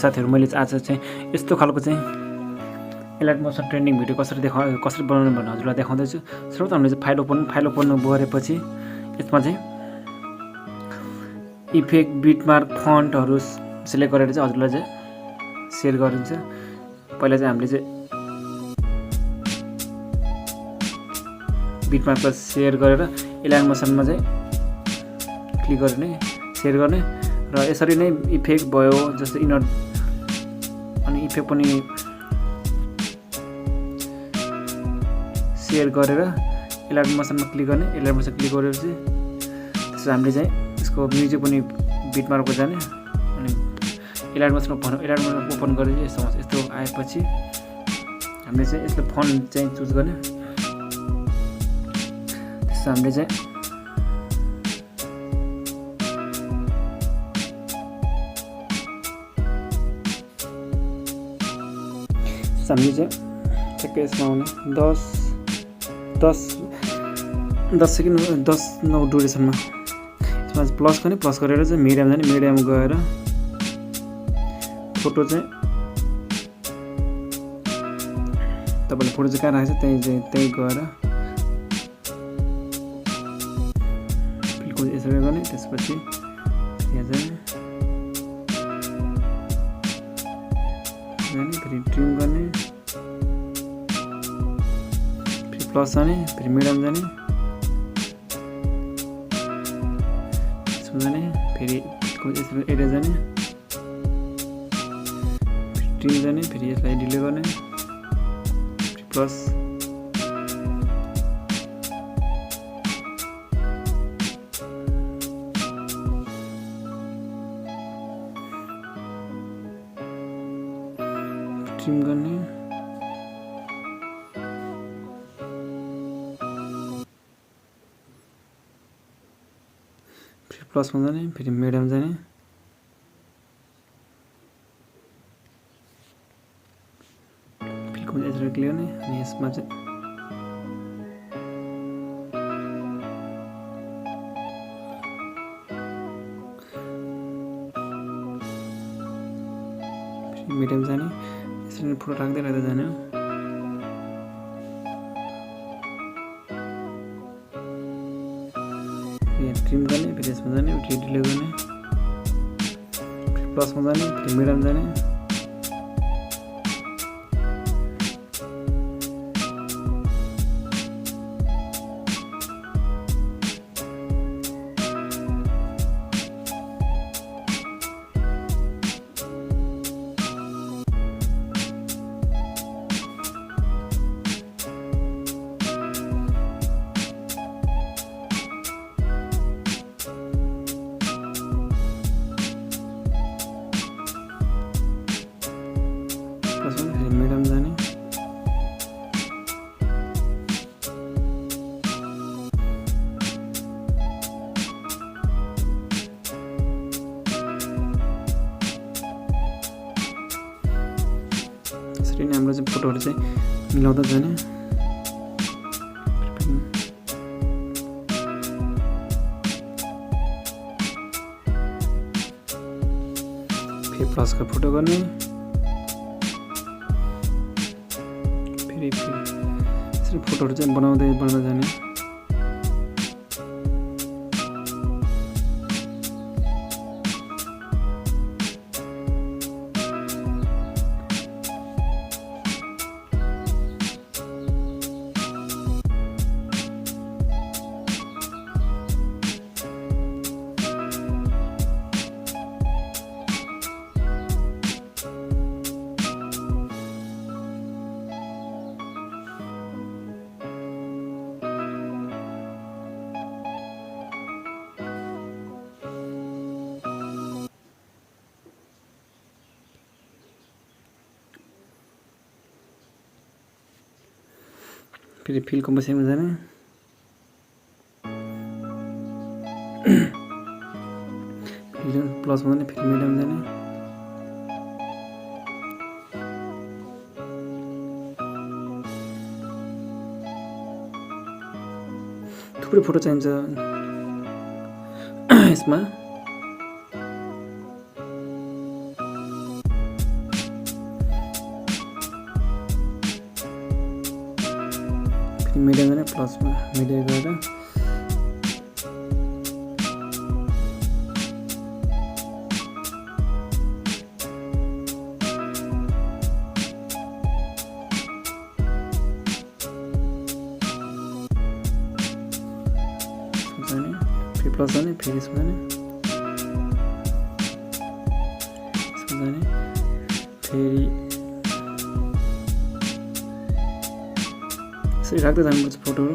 साथीहरु मैले आज चाहिँ यस्तो खालको चाहिँ एलाइट मोसन ट्रेन्डिङ भिडियो कसरी बनाउनु भनेर हजुरलाई देखाउँदै छु। सर्वप्रथम हामीले चाहिँ फाइल ओपन गरेपछि यसमा चाहिँ इफेक्ट बिटमार्क फन्टहरु सिलेक्ट गरेर चाहिँ हजुरलाई चाहिँ शेयर गरिन्छ। पहिला चाहिँ हामीले चाहिँ बिटमार्कलाई शेयर गरेर एलाइट मोसनमा चाहिँ क्लिक गर्ने शेयर गर्ने र यसरी नै इफेक्ट भयो जस्तो इनर अनि इफेक्ट पनि शेयर गरेर एलाइट मोसनमा क्लिक गर्ने। एलाइट मोसन क्लिक गरेपछि त्यसो हामीले चाहिँ यसको म्युजिक पनि बिटमार्कको जाने अनि एलाइट मोसन ओपन गरेर यस्तो आएपछि हामीले चाहिँ यसले फन्ट चाहिँ चुज गर्ने। त्यसो हामीले चाहिँ ठ्याक्कै यसमा आउने 10 सेकेन्ड 10-9 ड्युरेसनमा यसमा प्लस गर्ने प्लस गरेर चाहिँ मिडियम जाने मिडियम गएर फोटो चाहिँ तपाईले फोटो चाहिँ कहाँ राखेछ त्यही गएर बिल्कुल यसरी गर्ने। त्यसपछि यहाँ जाने फेरि ट्रिम गर्ने फेरि प्लस जाने फेरि मिडियम जाने जाने फेरि यसरी एरिया जाने फेरि ट्रिम जाने फेरि यसलाई डिले गर्ने फेरि प्लस ट्रिम गर्ने फेरि प्लसमा जाने फेरि मिडियम जाने फेरि यसरी क्लिक गर्ने अनि यसमा चाहिँ फेरि मिडियम जाने यसरी फोटो राख्दै जाने ट्रिम गर्ने फेरि यसमा जाने फेरि डिले गर्ने फेरि प्लसमा जाने फेरि मिडियम जाने मिडियम जाने यसरी नै हाम्रो चाहिँ फोटोहरु चाहिँ मिलाउँदै जाने फेरि प्लसको फोटो गर्ने यसरी फोटोहरु चाहिँ बनाउँदै जाने फेरि फिल कम्पोजिसनमा जाने प्लसमा जाने फेरि मिडियम जाने थुप्रै फोटो चाहिन्छ यसमा प्लसमा मिलाइ गएर फेरि प्लस जाने फेरि यसमा जाने फेरि यसरी राख्दै जानुपर्छ फोटोहरू।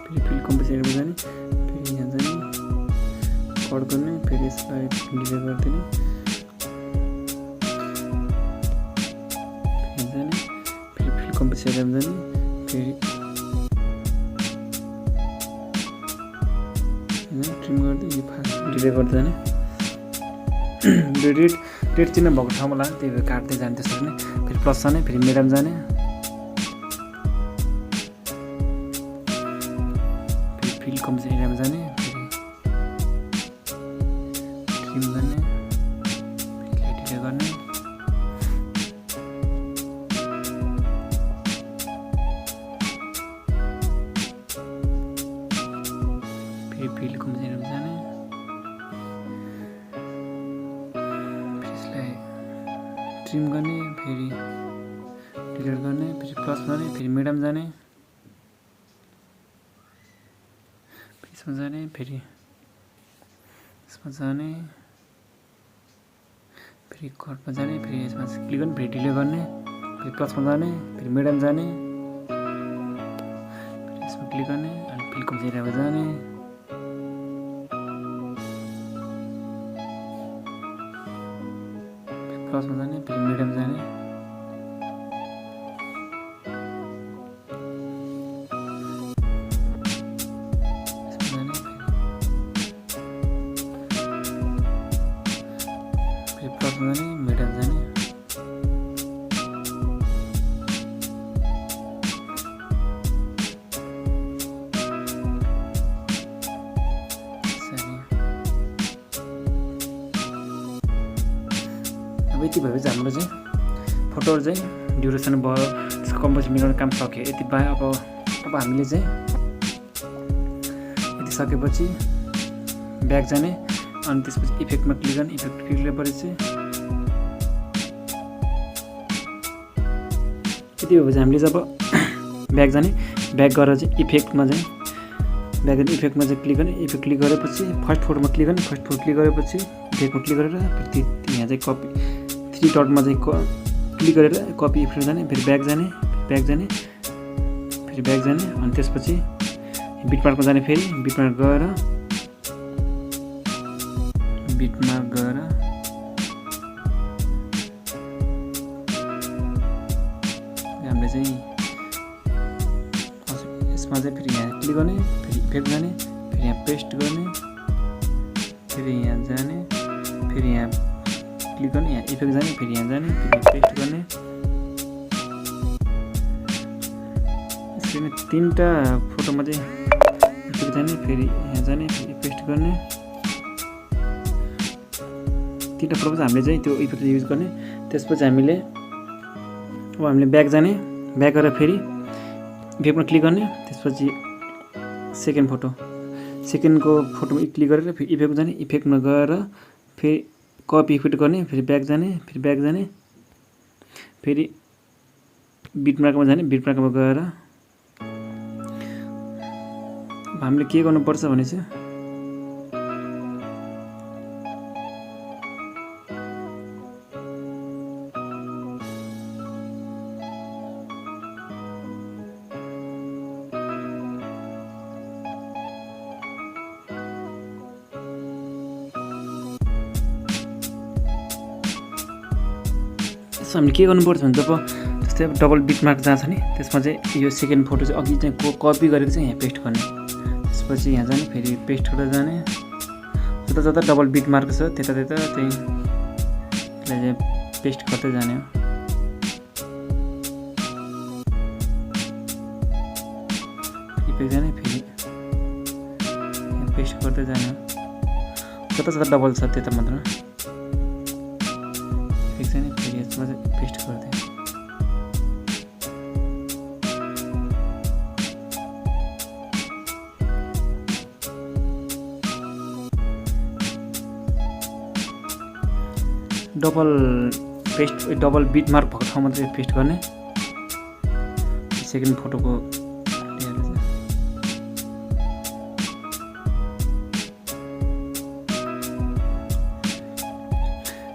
फेरि फिल कम्पोजिसनमा जाने फेरि यहाँ जाने कट गर्ने फेरि यसलाई डिले गरिदिने जाने फेरि फिल कम्पोजिसनमा जाने फेरि ट्रिम गर्दै यो फास्ट डिले गर्दै जाने रेड चिन्ह भएको ठाउँमा लाग्ने त्यही भएर काट्दै जाने त्यसरी नै फेरि प्लस जाने फेरि मिडियम जाने फेरि फिल कम्पोजिसन एरियामा जाने फेरि ट्रिम गर्ने फेरि डिले गर्ने फिल कम्पोजिसनमा जाने फेरि यसलाई ट्रिम गर्ने फेरि डिलिट गर्ने फेरि प्लस गर्ने फेरि मिडियम जाने फेरि यसमा जाने फेरि यसमा जाने फेरि कटमा जाने फेरि यसमा क्लिक गर्ने फेरि डिलिट गर्ने फेरि प्लसमा जाने फेरि मिडियम जाने फेरि यसमा क्लिक गर्ने अनि फिल कम्पोजिसनमा जाने प्लसमा जाने फेरि मिडियम जाने जाने फेरि प्लसमा जाने मिडियम जाने यति भएपछि हाम्रो चाहिँ फोटोहरू चाहिँ ड्युरेसन भयो त्यसको कम्पोजिसन मिलाउने काम सक्यो। यति भयो अब हामीले चाहिँ यति सकेपछि ब्याक जाने अनि त्यसपछि इफेक्टमा क्लिक गर्ने इफेक्ट क्लिक गरेपछि यति भएपछि हामीले जब ब्याक जाने ब्याक गरेर चाहिँ इफेक्टमा चाहिँ ब्याक जाने इफेक्टमा चाहिँ क्लिक गर्ने इफेक्ट क्लिक गरेपछि फर्स्ट फोटोमा क्लिक गर्ने फर्स्ट फोटो क्लिक गरेपछि इफेक्टमा क्लिक गरेर फेरि यहाँ चाहिँ कपी थ्री डटमा चाहिँ क्लिक गरेर कपी इफेक्ट जाने फेरि ब्याक जाने फेरि ब्याक जाने अनि त्यसपछि बिटमार्कमा जाने फेरि बिटमार्क गएर हामीले चाहिँ यसमा चाहिँ फेरि यहाँ क्लिक गर्ने फेरि इफेक्ट जाने फेरि यहाँ पेस्ट गर्ने फेरि यहाँ जाने फेरि यहाँ क्लिक गर्ने यहाँ इफेक्ट जाने फेरि यहाँ जाने फेरि पेस्ट गर्ने यसरी नै तीनटा फोटोमा चाहिँ इफेक्ट जाने फेरि यहाँ जाने फेरि पेस्ट गर्ने तीनटा फोटोमा चाहिँ हामीले चाहिँ त्यो इफेक्ट युज गर्ने त्यसपछि हामीले अब हामीले ब्याक जाने ब्याक गरेर फेरि इफेक्टमा क्लिक गर्ने त्यसपछि सेकेन्डको फोटोमा क्लिक गरेर फेरि इफेक्ट जाने इफेक्टमा गएर फेरि कपी इफेक्ट गर्ने फेरि ब्याक जाने फेरि बिटमार्कमा जाने बिटमार्कमा गएर हामीले के गर्नुपर्छ भने चाहिँ हामीले के गर्नुपर्छ भने जब जस्तै अब डबल बिटमार्क जहाँ छ नि त्यसमा चाहिँ यो सेकेन्ड फोटो चाहिँ अघि चाहिँ कपी गरेको चाहिँ यहाँ पेस्ट गर्ने त्यसपछि यहाँ जाने फेरि पेस्ट गरेर जाने जता जता डबल बिटमार्क छ त्यता त्यता चाहिँ यसलाई चाहिँ पेस्ट गर्दै जाने हो। इफेक्ट जाने फेरि पेस्ट गर्दै जाने हो जता जता डबल छ त्यता मात्र ठिक छ नि फेरि यसमा चाहिँ पेस्ट गर्दै डबल बिट मार्क भएको ठाउँमा चाहिँ पेस्ट गर्ने सेकेन्ड फोटोको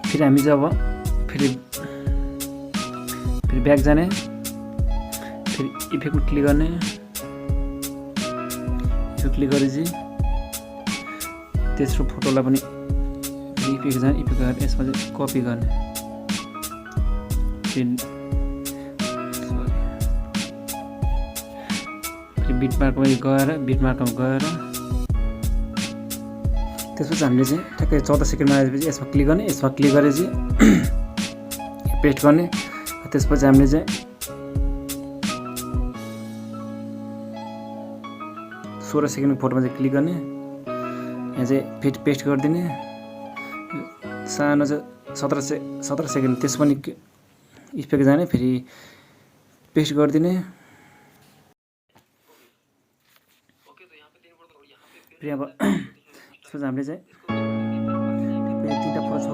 फेरि हामी चाहिँ अब फेरि ब्याक जाने फेरि इफेक्टमा क्लिक गर्ने इफेक्ट क्लिक गरेपछि तेस्रो फोटोलाई पनि इफेक्ट जाने इफेक्ट गरेर यसमा चाहिँ कपी गर्ने फेरि बिटमार्कमा गएर त्यसपछि हामीले चाहिँ ठ्याक्कै 14 सेकेन्डमा आएपछि यसमा क्लिक गर्ने यसमा क्लिक गरेपछि पेस्ट गर्ने त्यसपछि हामीले चाहिँ 16 सेकेन्डको फोटोमा चाहिँ क्लिक गर्ने यहाँ चाहिँ फेरि पेस्ट गरिदिने सानो चाहिँ 17 सेकेन्ड त्यस पनि इफेक्ट जाने फेरि पेस्ट गरिदिने फेरि अब त्यसपछि हामीले चाहिँ 3टा फोटो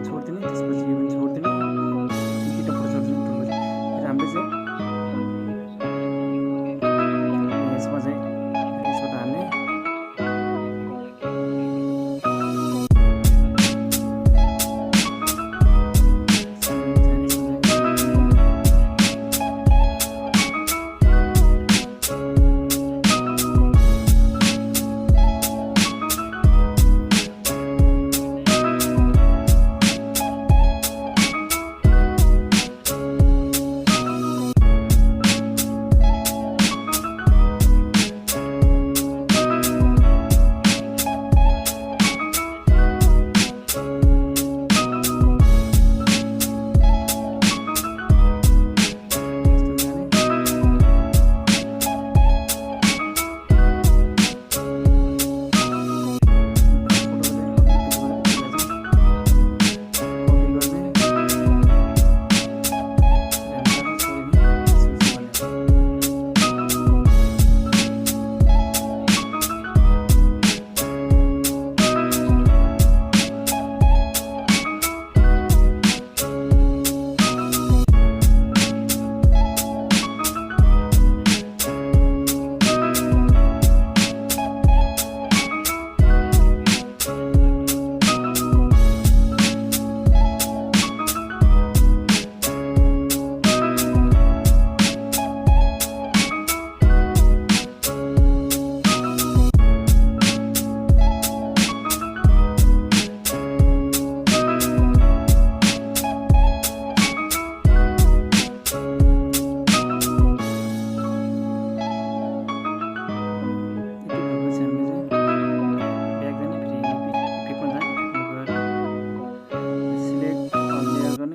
छोडिदिने त्यसपछि यो पनि छोडिदिने 3टा फोटो छोडिदिने फेरि हामीले चाहिँ यसमा चाहिँ यसबाट हाल्ने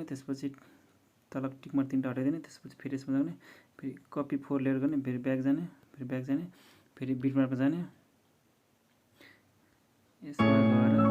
त्यसपछि तल टिक मार्क 3टा हटाइदिने त्यसपछि फेरि यसमा जाने फेरि कपी 4 लेयर गर्ने फेरि ब्याक जाने फेरि बिटमार्कमा जाने यसमा गएर